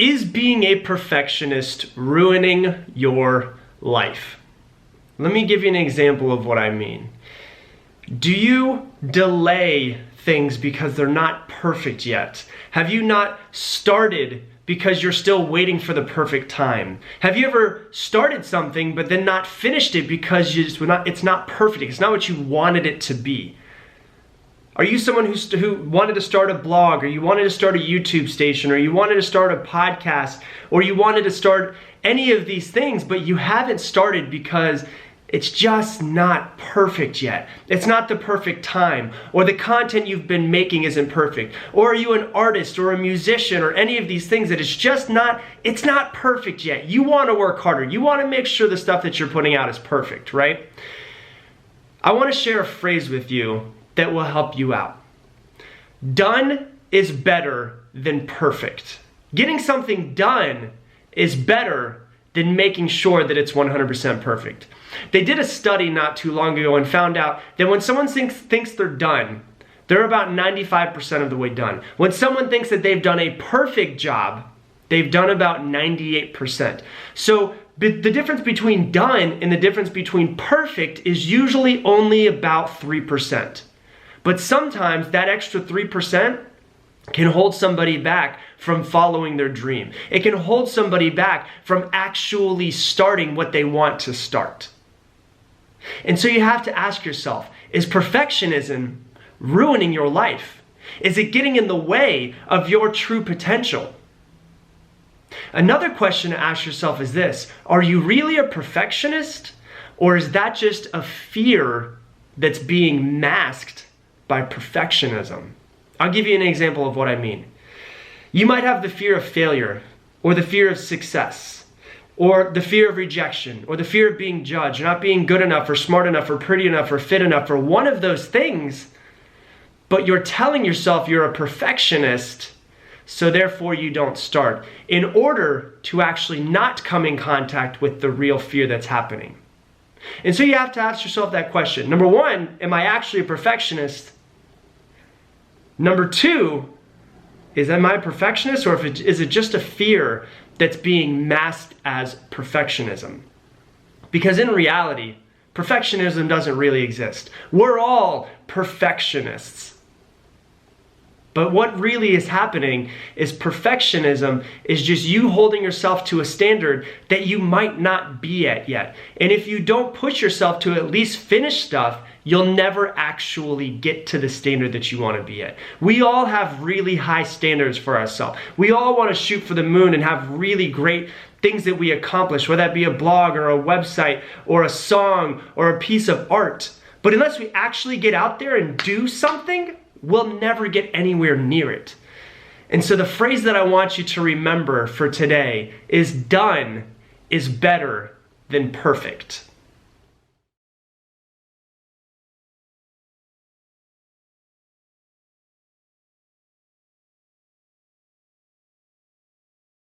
Is being a perfectionist ruining your life? Let me give you an example of what I mean. Do you delay things because they're not perfect yet? Have you not started because you're still waiting for the perfect time? Have you ever started something but then not finished it because it's not perfect, it's not what you wanted it to be? Are you someone who wanted to start a blog, or you wanted to start a YouTube station, or you wanted to start a podcast, or you wanted to start any of these things, but you haven't started because it's just not perfect yet? It's not the perfect time, or the content you've been making isn't perfect. Or are you an artist or a musician or any of these things that it's not perfect yet? You want to work harder. You want to make sure the stuff that you're putting out is perfect, right? I want to share a phrase with you that will help you out. Done is better than perfect. Getting something done is better than making sure that it's 100% perfect. They did a study not too long ago and found out that when someone thinks they're done, they're about 95% of the way done. When someone thinks that they've done a perfect job, they've done about 98%. So the difference between done and the difference between perfect is usually only about 3%. But sometimes that extra 3% can hold somebody back from following their dream. It can hold somebody back from actually starting what they want to start. And so you have to ask yourself, is perfectionism ruining your life? Is it getting in the way of your true potential? Another question to ask yourself is this: are you really a perfectionist, or is that just a fear that's being masked by perfectionism? I'll give you an example of what I mean. You might have the fear of failure, or the fear of success, or the fear of rejection, or the fear of being judged, or not being good enough, or smart enough, or pretty enough, or fit enough, or one of those things, but you're telling yourself you're a perfectionist, so therefore you don't start, in order to actually not come in contact with the real fear that's happening. And so you have to ask yourself that question. Number one, am I actually a perfectionist? Number two, am I a perfectionist, or is it just a fear that's being masked as perfectionism? Because in reality, perfectionism doesn't really exist. We're all perfectionists. But what really is happening is perfectionism is just you holding yourself to a standard that you might not be at yet. And if you don't push yourself to at least finish stuff, you'll never actually get to the standard that you want to be at. We all have really high standards for ourselves. We all want to shoot for the moon and have really great things that we accomplish, whether that be a blog or a website or a song or a piece of art. But unless we actually get out there and do something, we'll never get anywhere near it. And so the phrase that I want you to remember for today is done is better than perfect.